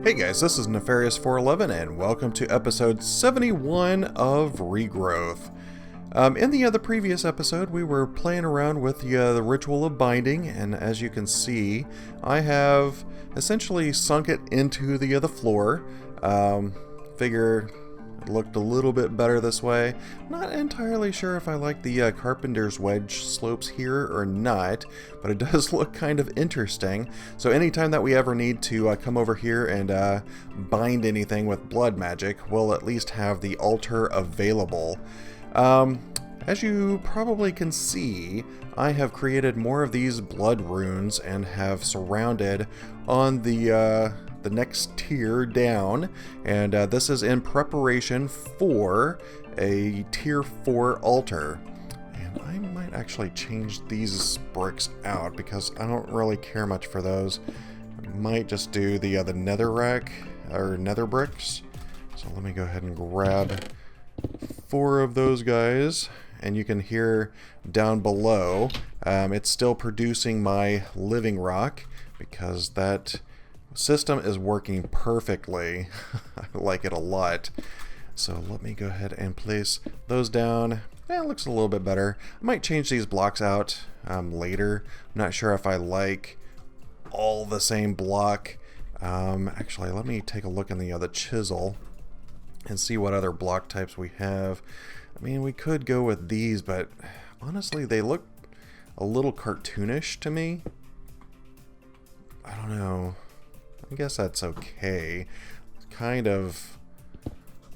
Hey guys, this is Nefarious411 and welcome to episode 71 of Regrowth. In the previous episode, we were playing around with the ritual of binding, and as you can see, I have essentially sunk it into the floor. Figure it looked a little bit better this way. Not entirely sure if I like the carpenter's wedge slopes here or not, but it does look kind of interesting. So anytime that we ever need to come over here and bind anything with blood magic, we'll at least have the altar available. As you probably can see, I have created more of these blood runes and have surrounded on the next tier down, and this is in preparation for a tier 4 altar. And I might actually change these bricks out because I don't really care much for those. I might just do the netherrack or nether bricks. So let me go ahead and grab 4 of those guys, and you can hear down below it's still producing my living rock because that system is working perfectly. I like it a lot. So let me go ahead and place those down. It looks a little bit better. I might change these blocks out later. I'm not sure if I like all the same block. Actually, let me take a look in the chisel and see what other block types we have. I mean, we could go with these, but honestly, they look a little cartoonish to me. I don't know. I guess that's okay. It's kind of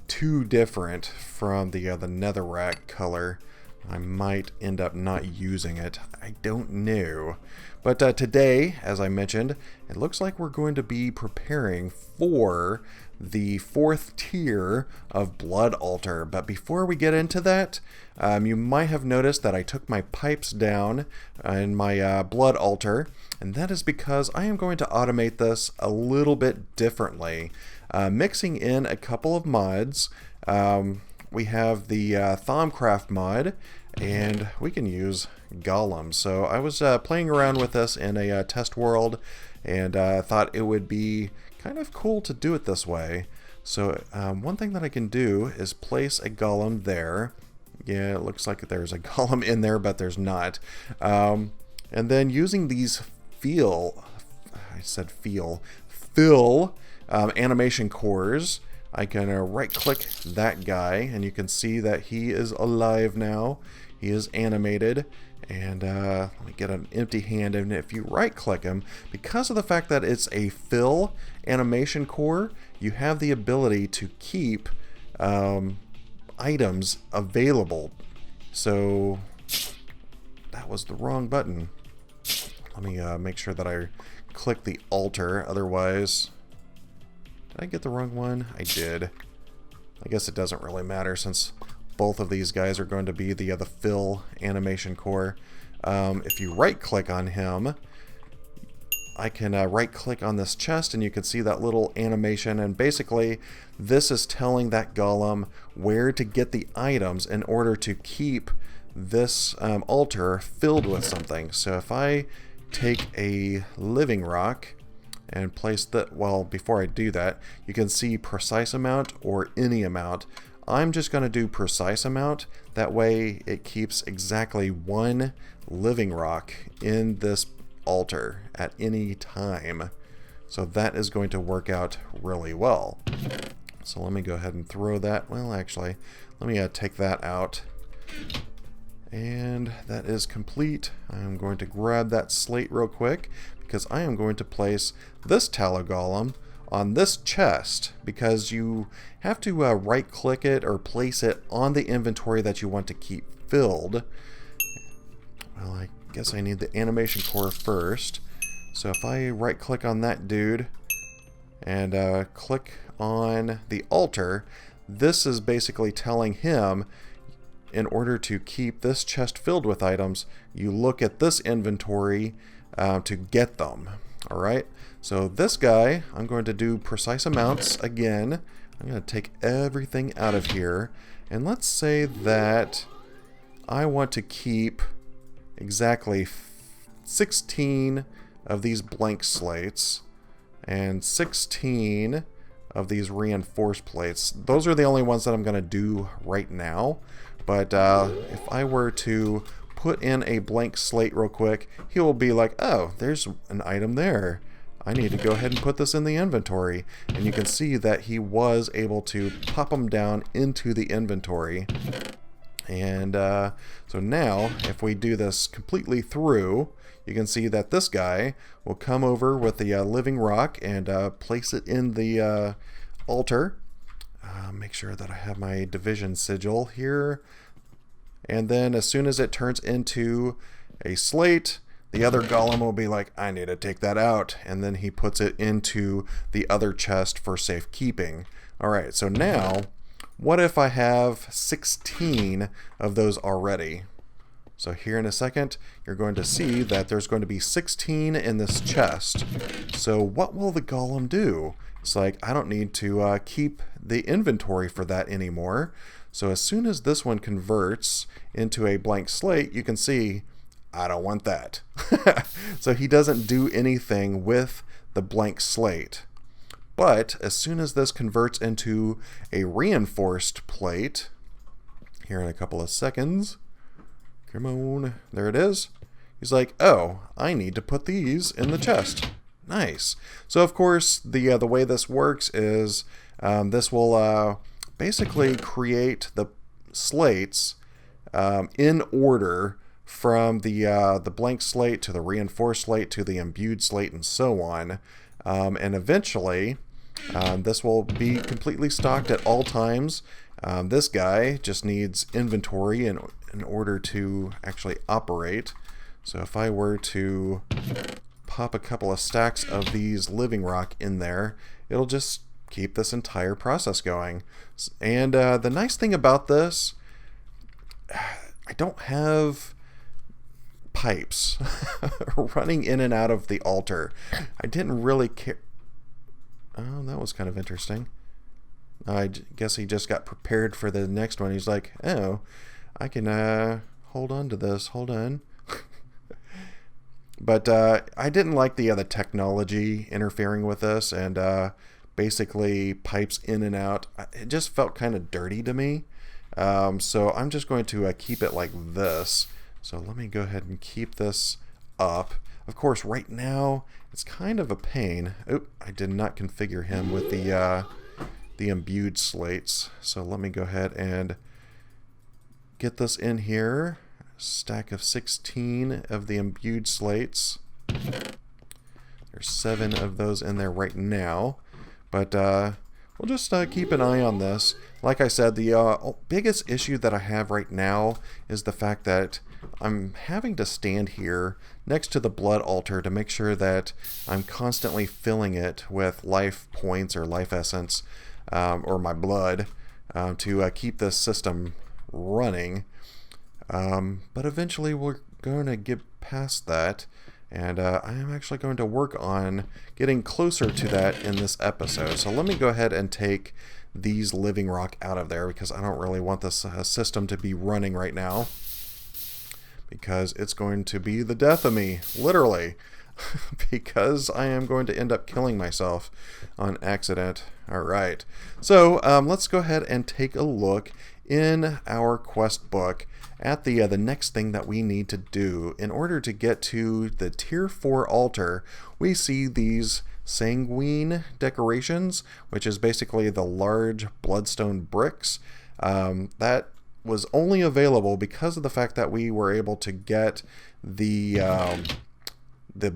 too different from the netherrack color. I might end up not using it. I don't know. But today, as I mentioned, it looks like we're going to be preparing for the 4th tier of Blood Altar. But before we get into that, you might have noticed that I took my pipes down in my Blood Altar, and that is because I am going to automate this a little bit differently. Mixing in a couple of mods. We have the Thaumcraft mod, and we can use golems. So I was playing around with this in a test world, and thought it would be kind of cool to do it this way. So one thing that I can do is place a golem there. Yeah, it looks like there's a golem in there, but there's not. And then using these fill animation cores, I can right click that guy, and you can see that he is alive now. He is animated, and let me get an empty hand, and if you right click him, because of the fact that it's a fill animation core, you have the ability to keep items available. So that was the wrong button. Let me make sure that I click the altar, otherwise... Did I get the wrong one? I did. I guess it doesn't really matter since both of these guys are going to be the fill animation core. If you right click on him, I can right click on this chest and you can see that little animation, and basically this is telling that golem where to get the items in order to keep this altar filled with something. So if I take a living rock and place that, well, before I do that, you can see precise amount or any amount. I'm just going to do precise amount. That way it keeps exactly 1 living rock in this altar at any time. So that is going to work out really well. So let me go ahead and throw that. Well, actually, let me take that out. And that is complete. I'm going to grab that slate real quick because I am going to place this tallow golem on this chest, because you have to right click it or place it on the inventory that you want to keep filled. Well, I guess I need the animation core first. So if I right click on that dude and click on the altar, this is basically telling him, in order to keep this chest filled with items, you look at this inventory to get them. Alright, so this guy, I'm going to do precise amounts again. I'm going to take everything out of here, and let's say that I want to keep exactly 16 of these blank slates, and 16 of these reinforced plates. Those are the only ones that I'm going to do right now. But if I were to put in a blank slate real quick, he will be like, oh, there's an item there. I need to go ahead and put this in the inventory. And you can see that he was able to pop them down into the inventory. And so now, if we do this completely through, you can see that this guy will come over with the living rock and place it in the altar. Make sure that I have my division sigil here. And then as soon as it turns into a slate, the other golem will be like, I need to take that out. And then he puts it into the other chest for safekeeping. All right, so now, what if I have 16 of those already? So here in a second, you're going to see that there's going to be 16 in this chest. So what will the golem do? It's like, I don't need to keep the inventory for that anymore. So as soon as this one converts into a blank slate, you can see, I don't want that. So he doesn't do anything with the blank slate. But as soon as this converts into a reinforced plate, here in a couple of seconds, come on, there it is. He's like, oh, I need to put these in the chest. Nice. So of course, the way this works is this will basically create the slates in order from the blank slate to the reinforced slate to the imbued slate and so on. And eventually, this will be completely stocked at all times. This guy just needs inventory in order to actually operate. So if I were to pop a couple of stacks of these living rock in there, it'll just keep this entire process going. And the nice thing about this, I don't have pipes running in and out of the altar. I didn't really care. Oh, that was kind of interesting. I guess he just got prepared for the next one. He's like, oh, I can hold on to this. Hold on. But I didn't like the technology interfering with this and basically pipes in and out. It just felt kind of dirty to me. So I'm just going to keep it like this. So let me go ahead and keep this up. Of course, right now, it's kind of a pain. Oop, I did not configure him with the imbued slates. So let me go ahead and get this in here. Stack of 16 of the imbued slates. There's 7 of those in there right now. But we'll just keep an eye on this. Like I said, the biggest issue that I have right now is the fact that I'm having to stand here next to the blood altar to make sure that I'm constantly filling it with life points or life essence or my blood to keep this system running. But eventually we're going to get past that, and I am actually going to work on getting closer to that in this episode. So let me go ahead and take these living rock out of there because I don't really want this system to be running right now, because it's going to be the death of me, literally, because I am going to end up killing myself on accident. Alright, so let's go ahead and take a look in our quest book at the next thing that we need to do. In order to get to the tier 4 altar, we see these sanguine decorations, which is basically the large bloodstone bricks. That was only available because of the fact that we were able to get the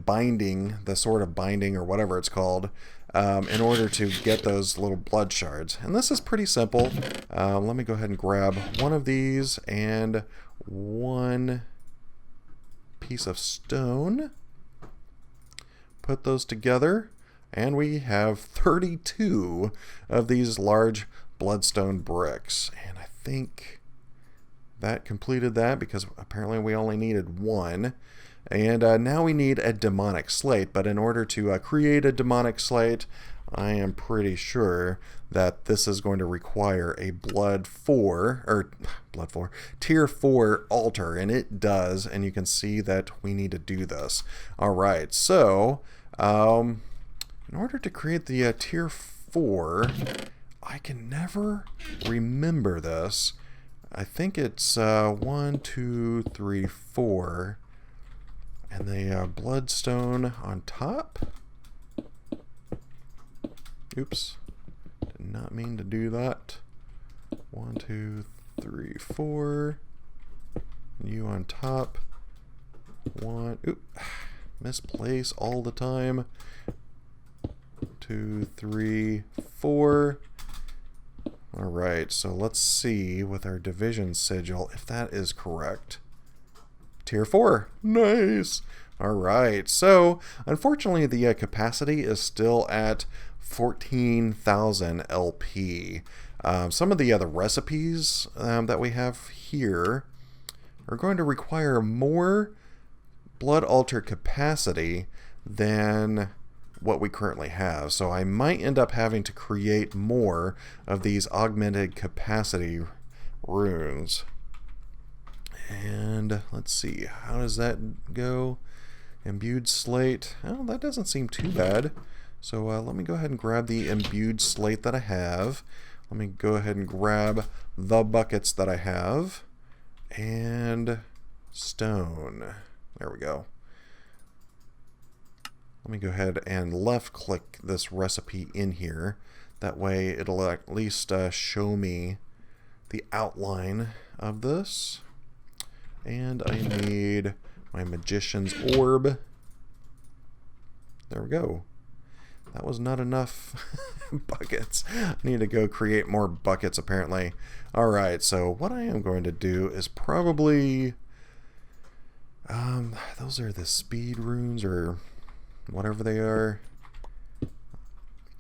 binding, the sort of binding or whatever it's called, in order to get those little blood shards. And this is pretty simple. Let me go ahead and grab one of these and one piece of stone. Put those together, and we have 32 of these large bloodstone bricks. And I think that completed that because apparently we only needed one. And now we need a demonic slate, but in order to create a demonic slate, I am pretty sure that this is going to require a tier 4 altar, and it does, and you can see that we need to do this. Alright, so In order to create the tier 4, I can never remember this. I think it's 1, 2, 3, 4. And the bloodstone on top. Oops. Did not mean to do that. 1, 2, 3, 4. You on top. 1. Oop. Misplace all the time. 2, 3, 4. Alright, so let's see with our division sigil if that is correct. Tier 4. Nice! Alright, so unfortunately the capacity is still at 14,000 LP. Some of the other recipes that we have here are going to require more blood altar capacity than what we currently have. So I might end up having to create more of these augmented capacity runes. And let's see, how does that go? Imbued slate. Oh, that doesn't seem too bad. So let me go ahead and grab the imbued slate that I have. Let me go ahead and grab the buckets that I have. And stone. There we go. Let me go ahead and left click this recipe in here. That way it'll at least show me the outline of this. And I need my magician's orb. There we go. That was not enough buckets. I need to go create more buckets apparently. Alright, so what I am going to do is probably... those are the speed runes or whatever they are.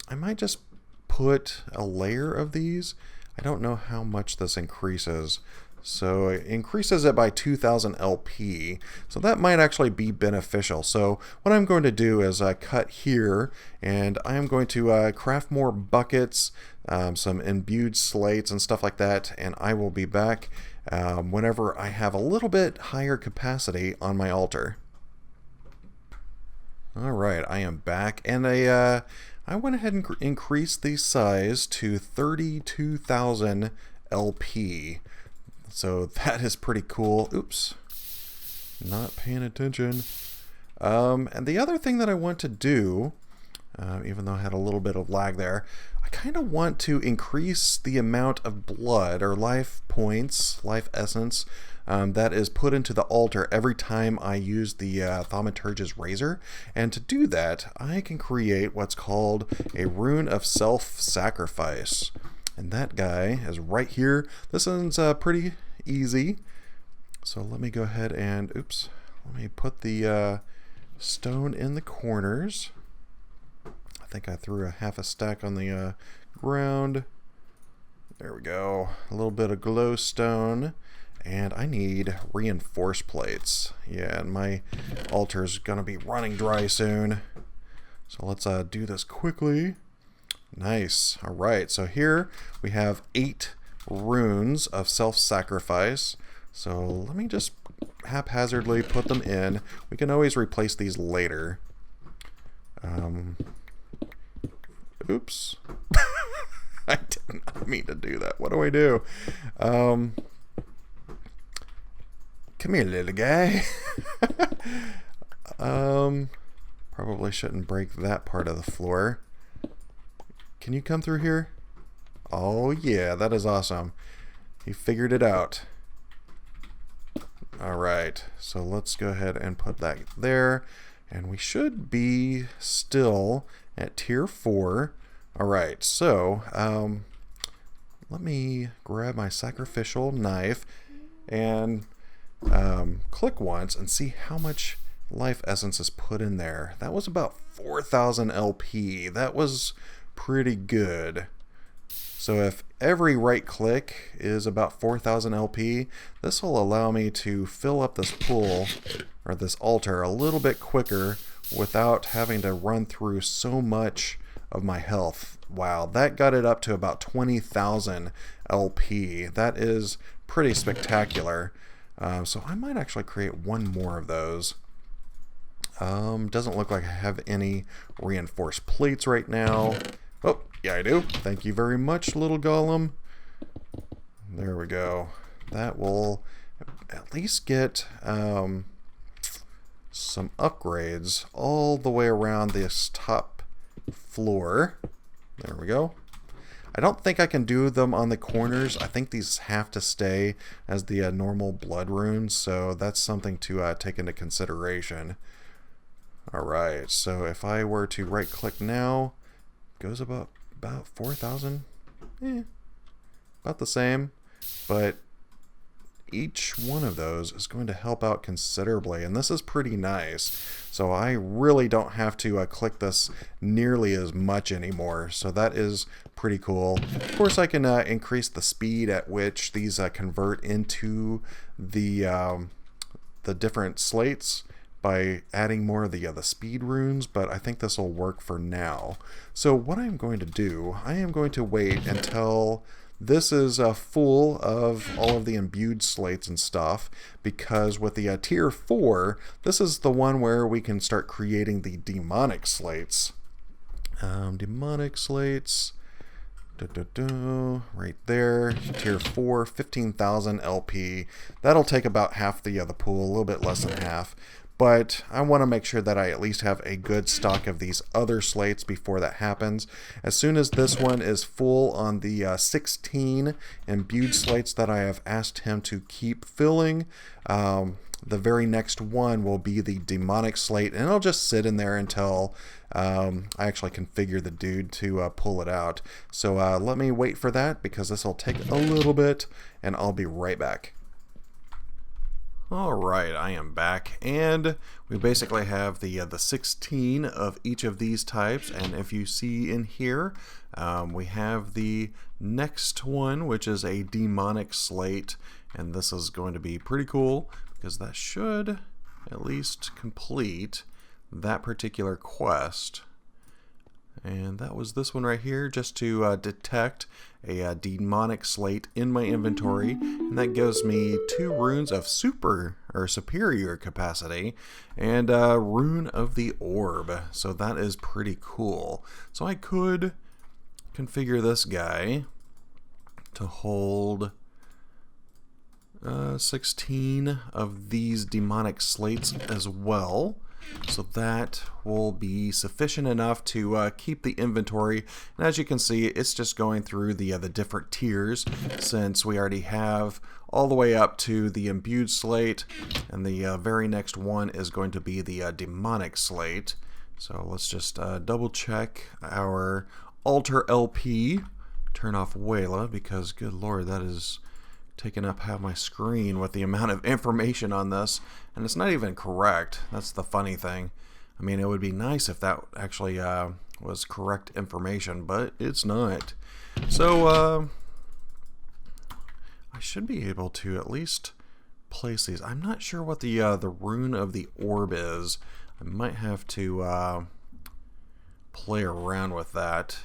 I might just put a layer of these. I don't know how much this increases. So it increases it by 2,000 LP. So that might actually be beneficial. So what I'm going to do is cut here, and I am going to craft more buckets, some imbued slates and stuff like that, and I will be back whenever I have a little bit higher capacity on my altar. Alright, I am back, and I went ahead and increased the size to 32,000 LP. So that is pretty cool. Oops. Not paying attention. And the other thing that I want to do, even though I had a little bit of lag there, I kind of want to increase the amount of blood or life points, life essence, that is put into the altar every time I use the Thaumaturge's Razor. And to do that, I can create what's called a Rune of Self-Sacrifice. And that guy is right here. This one's pretty easy. So let me go ahead and, oops, let me put the stone in the corners. I think I threw a half a stack on the ground. There we go. A little bit of glowstone. And I need reinforced plates. Yeah, and my altar's gonna be running dry soon. So let's do this quickly. Nice. Alright, so here we have 8 runes of self-sacrifice. So let me just haphazardly put them in. We can always replace these later. Oops. I did not mean to do that. What do I do? Come here, little guy. Probably shouldn't break that part of the floor. Can you come through here? Oh yeah, that is awesome. He figured it out. Alright, so let's go ahead and put that there. And we should be still at tier 4. Alright, so let me grab my sacrificial knife and click once and see how much life essence is put in there. That was about 4,000 LP. That was pretty good. So if every right click is about 4,000 LP, this will allow me to fill up this pool or this altar a little bit quicker without having to run through so much of my health. Wow, that got it up to about 20,000 LP. That is pretty spectacular. So I might actually create one more of those. Doesn't look like I have any reinforced plates right now. Oh, yeah, I do. Thank you very much, little golem. There we go. That will at least get some upgrades all the way around this top floor. There we go. I don't think I can do them on the corners. I think these have to stay as the normal blood runes, so that's something to take into consideration. Alright, so if I were to right click now, goes about 4,000. About the same, but each one of those is going to help out considerably, and this is pretty nice. So I really don't have to click this nearly as much anymore, so that is pretty cool. Of course, I can increase the speed at which these convert into the different slates by adding more of the speed runes, but I think this will work for now. So what I'm going to do, I am going to wait until this is full of all of the imbued slates and stuff, because with the tier 4, this is the one where we can start creating the demonic slates. Demonic slates, right there, tier 4, 15,000 LP. That'll take about half the pool, a little bit less than half. But I want to make sure that I at least have a good stock of these other slates before that happens. As soon as this one is full on the 16 imbued slates that I have asked him to keep filling, the very next one will be the demonic slate, and it'll just sit in there until I actually configure the dude to pull it out. So let me wait for that, because this will take a little bit, and I'll be right back. Alright, I am back, and we basically have the 16 of each of these types, and if you see in here, we have the next one, which is a demonic slate, and this is going to be pretty cool, because that should at least complete that particular quest. And that was this one right here, just to detect a demonic slate in my inventory, and that gives me 2 runes of superior capacity and a rune of the orb. So that is pretty cool. So I could configure this guy to hold 16 of these demonic slates as well. So that will be sufficient enough to keep the inventory. And as you can see, it's just going through the different tiers, since we already have all the way up to the imbued slate, and the very next one is going to be the demonic slate. So let's just double check our alter LP. Turn off Wayla, because good lord, that is taking up half my screen with the amount of information on this, and it's not even correct. That's the funny thing. I mean, it would be nice if that actually was correct information, but it's not. So I should be able to at least place these. I'm not sure what the rune of the orb is. I might have to play around with that,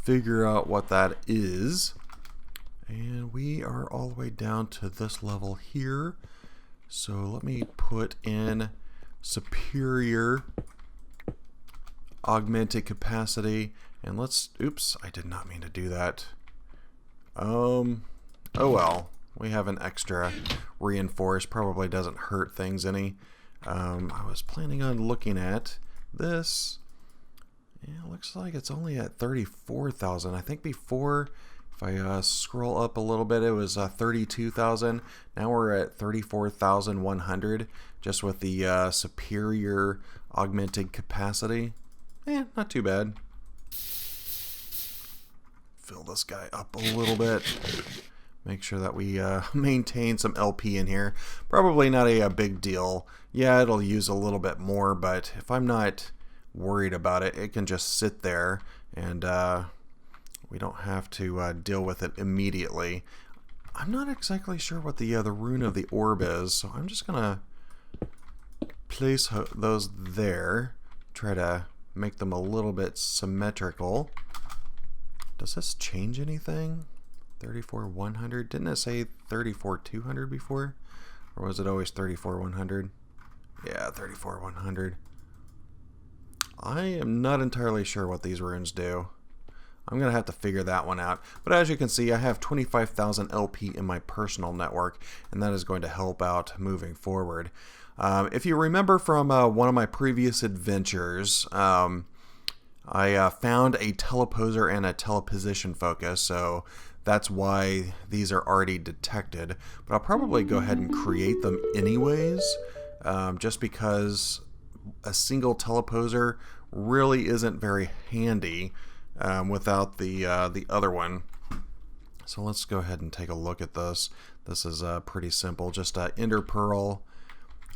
figure out what that is. And we are all the way down to this level here. So let me put in superior augmented capacity, and let's, oops, I did not mean to do that. Oh well, we have an extra reinforce, probably doesn't hurt things any. I was planning on looking at this. Yeah, looks like it's only at 34,000. I think before, if I scroll up a little bit, it was 32,000. Now we're at 34,100, just with the superior augmented capacity. Not too bad. Fill this guy up a little bit. Make sure that we maintain some LP in here. Probably not a big deal. Yeah, it'll use a little bit more, but if I'm not worried about it, it can just sit there, and we don't have to deal with it immediately. I'm not exactly sure what the rune of the orb is, so I'm just gonna place those there. Try to make them a little bit symmetrical. Does this change anything? 34,100? Didn't it say 34,200 before? Or was it always 34,100? Yeah, 34,100. I am not entirely sure what these runes do. I'm going to have to figure that one out. But as you can see, I have 25,000 LP in my personal network, and that is going to help out moving forward. If you remember from one of my previous adventures, I found a teleposer and a teleposition focus, so that's why these are already detected. But I'll probably go ahead and create them anyways, just because a single teleposer really isn't very handy without the other one. So let's go ahead and take a look at this. This is pretty simple, just Ender Pearl.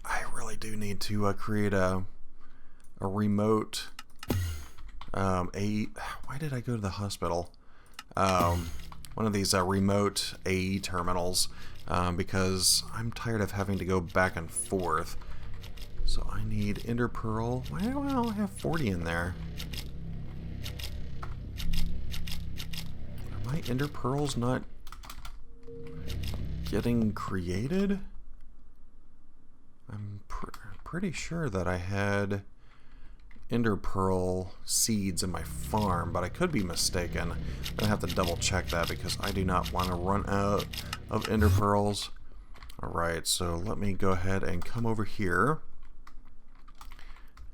I really do need to create a remote why did I go to the hospital? One of these remote AE terminals, because I'm tired of having to go back and forth. So I need Ender Pearl. Why do I only have 40 in there? Are my Ender Pearls not getting created? I'm pretty sure that I had Ender Pearl seeds in my farm, but I could be mistaken. I'm gonna have to double check that because I do not want to run out of Ender Pearls. Alright, so let me go ahead and come over here.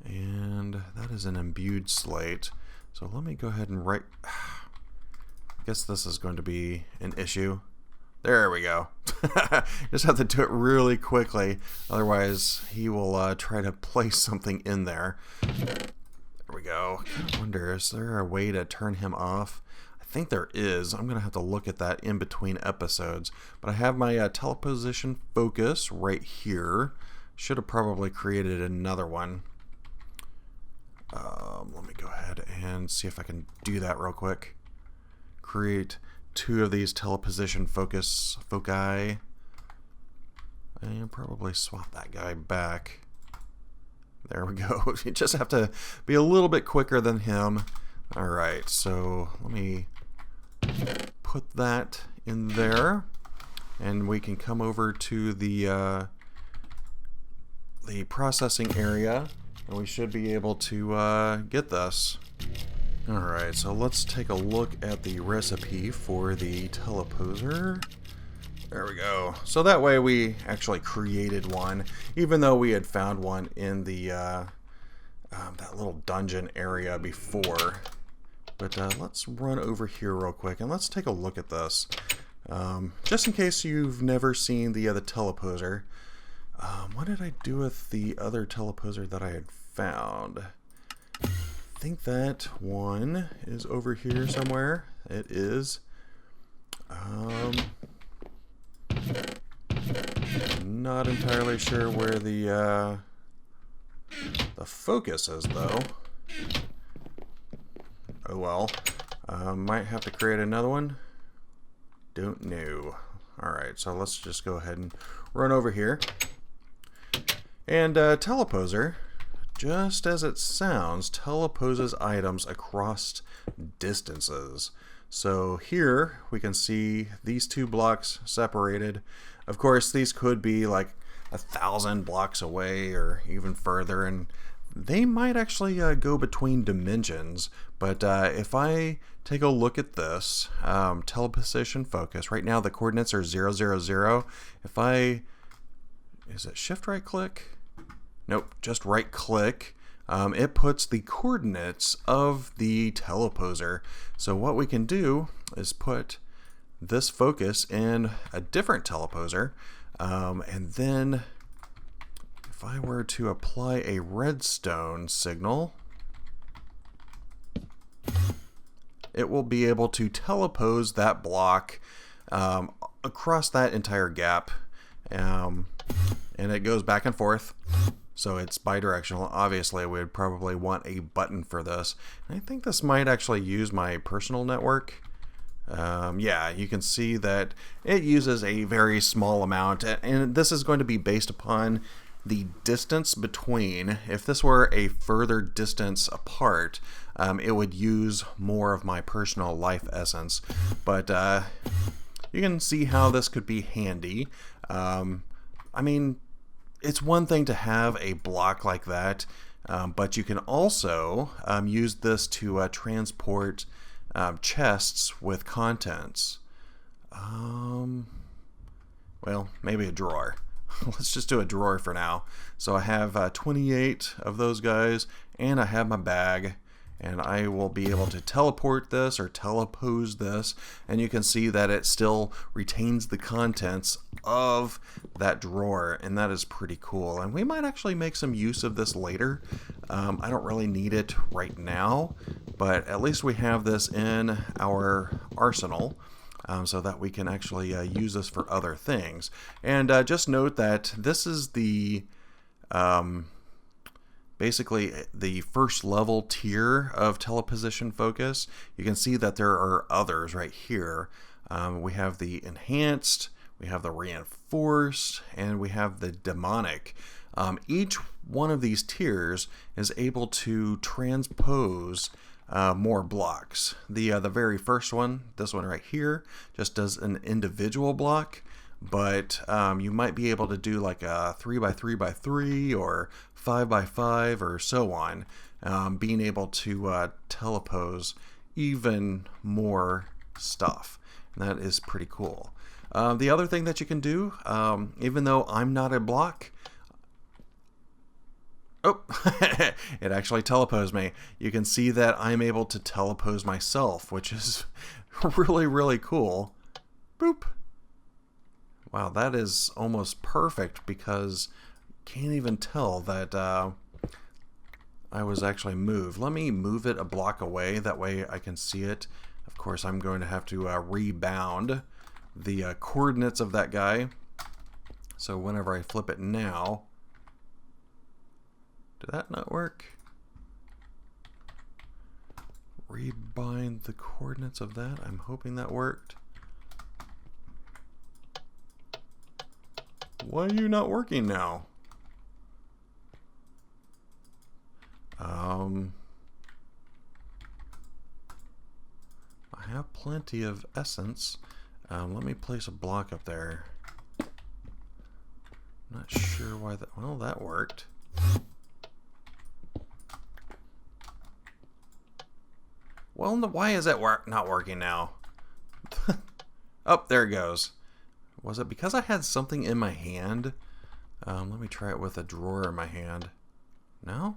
And that is an imbued slate. So let me go ahead and write. I guess this is going to be an issue. There we go. Just have to do it really quickly, otherwise he will try to place something in there. There we go. I wonder, is there a way to turn him off? I think there is. I'm going to have to look at that in between episodes. But I have my teleposition focus right here. Should have probably created another one. Let me go ahead and see if I can do that real quick. Create 2 of these teleposition foci, and probably swap that guy back. There we go. You just have to be a little bit quicker than him. Alright, so let me put that in there, and we can come over to the processing area, and we should be able to get this. Alright, so let's take a look at the recipe for the teleposer. There we go. So that way we actually created one, even though we had found one in the that little dungeon area before. But let's run over here real quick and let's take a look at this. Just in case you've never seen the teleposer. What did I do with the other teleposer that I had found? I think that one is over here somewhere. It is. Not entirely sure where the focus is though. Oh well. Might have to create another one. Don't know. Alright, so let's just go ahead and run over here. And teleposer, just as it sounds, teleposes items across distances. So here we can see these 2 blocks separated. Of course, these could be like 1,000 blocks away or even further, and they might actually go between dimensions. But if I take a look at this teleposition focus, right now the coordinates are 0, 0, 0. If I, is it shift right click? Nope, just right click. It puts the coordinates of the teleposer. So what we can do is put this focus in a different teleposer, and then if I were to apply a redstone signal, it will be able to telepose that block across that entire gap, and it goes back and forth. So it's bidirectional. Obviously, we would probably want a button for this. And I think this might actually use my personal network. Yeah, you can see that it uses a very small amount, and this is going to be based upon the distance between. If this were a further distance apart, it would use more of my personal life essence. But you can see how this could be handy. I mean, it's one thing to have a block like that, but you can also use this to transport chests with contents. Well, maybe a drawer. Let's just do a drawer for now. So I have 28 of those guys, and I have my bag, and I will be able to teleport this or telepose this, and you can see that it still retains the contents of that drawer, and that is pretty cool. And we might actually make some use of this later. I don't really need it right now, but at least we have this in our arsenal. So that we can actually use this for other things. And just note that this is the basically the first level tier of teleposition focus. You can see that there are others right here. We have the enhanced, we have the reinforced, and we have the demonic. Each one of these tiers is able to transpose more blocks. The very first one, this one right here, just does an individual block, but you might be able to do like a 3x3x3 or 5x5 or so on, being able to telepose even more stuff. And that is pretty cool. The other thing that you can do, even though I'm not a block, oh, it actually teleposed me. You can see that I'm able to telepose myself, which is really, really cool. Boop. Wow, that is almost perfect because can't even tell that I was actually moved. Let me move it a block away. That way I can see it. Of course, I'm going to have to rebound the coordinates of that guy. So whenever I flip it now, did that not work? Rebind the coordinates of that. I'm hoping that worked. Why are you not working now? I have plenty of essence. Let me place a block up there. Not sure why that. Well, that worked. Well, why is that not working now? Oh, there it goes. Was it because I had something in my hand? Let me try it with a drawer in my hand. No?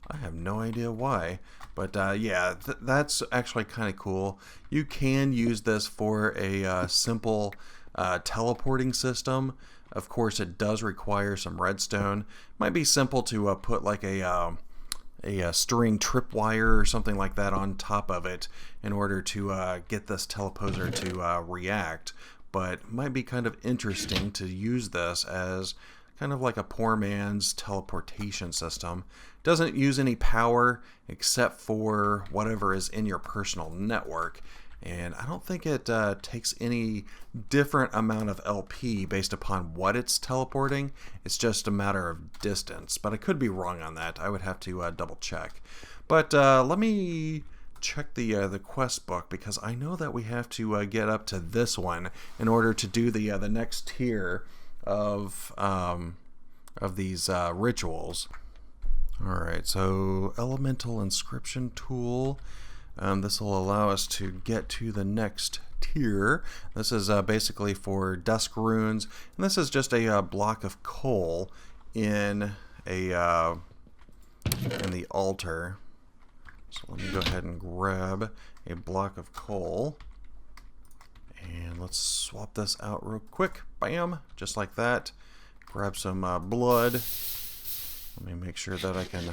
I have no idea why. But yeah, that's actually kind of cool. You can use this for a simple teleporting system. Of course, it does require some redstone. Might be simple to put like a string tripwire or something like that on top of it in order to get this teleposer to react. But might be kind of interesting to use this as kind of like a poor man's teleportation system. Doesn't use any power except for whatever is in your personal network. And I don't think it takes any different amount of LP based upon what it's teleporting. It's just a matter of distance. But I could be wrong on that. I would have to double check. But let me check the quest book, because I know that we have to get up to this one in order to do the next tier of these rituals. Alright, so Elemental Inscription Tool. This will allow us to get to the next tier. This is basically for dusk runes, and this is just a block of coal in the altar. So let me go ahead and grab a block of coal, and let's swap this out real quick. Bam, just like that. Grab some blood. Let me make sure that I can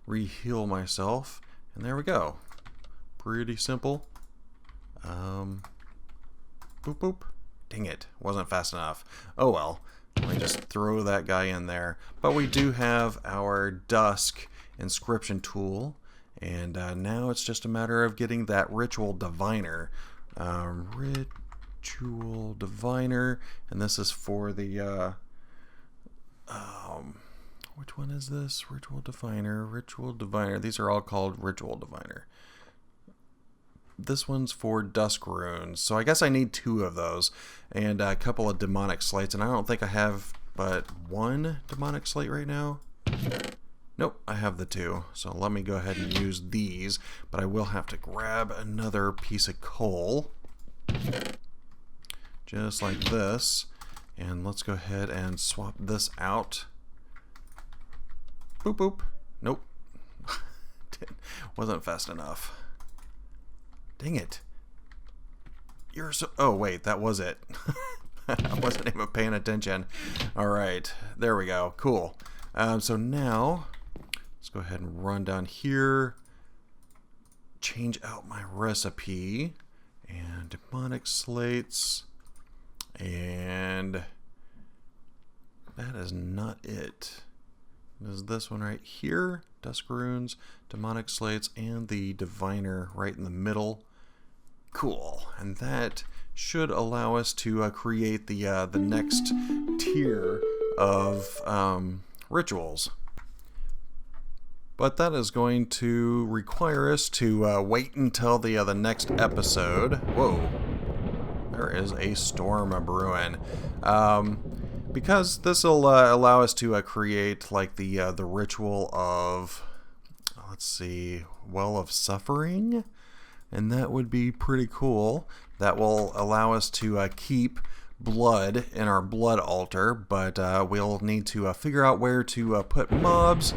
re-heal myself, and there we go. Pretty simple. Boop boop. Dang it, wasn't fast enough. Oh well, let me just throw that guy in there. But we do have our Dusk Inscription Tool, and now it's just a matter of getting that Ritual Diviner. Ritual Diviner, and this is for the which one is this? Ritual Diviner, Ritual Diviner. These are all called Ritual Diviner. This one's for Dusk Runes, so I guess I need 2 of those and a couple of demonic slates, and I don't think I have but one demonic slate right now? Nope, I have the two. So let me go ahead and use these, but I will have to grab another piece of coal. Just like this. And let's go ahead and swap this out. Boop, boop. Nope. Wasn't fast enough. Dang it. You're so... Oh, wait, that was it. I wasn't even paying attention. Alright, there we go. Cool. So now, let's go ahead and run down here. Change out my recipe. And demonic slates. And that is not it. There's this one right here. Dusk runes, demonic slates, and the diviner right in the middle. Cool. And that should allow us to create the next tier of rituals. But that is going to require us to wait until the next episode. Whoa. There is a storm brewing. Because this will allow us to create like the ritual of, let's see, Well of Suffering, and that would be pretty cool. That will allow us to keep blood in our blood altar, but we'll need to figure out where to put mobs.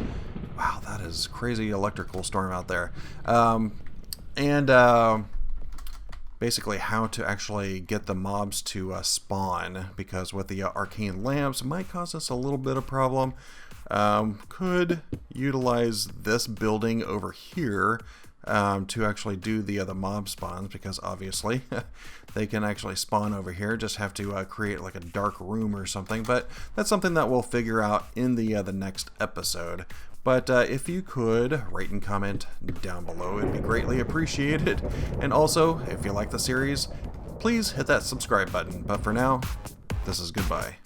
Wow, that is crazy electrical storm out there. Basically how to actually get the mobs to spawn, because with the arcane lamps might cause us a little bit of problem. Could utilize this building over here to actually do the mob spawns, because obviously they can actually spawn over here. Just have to create like a dark room or something, but that's something that we'll figure out in the next episode. But if you could rate and comment down below, it'd be greatly appreciated. And also, if you like the series, please hit that subscribe button. But for now, this is goodbye.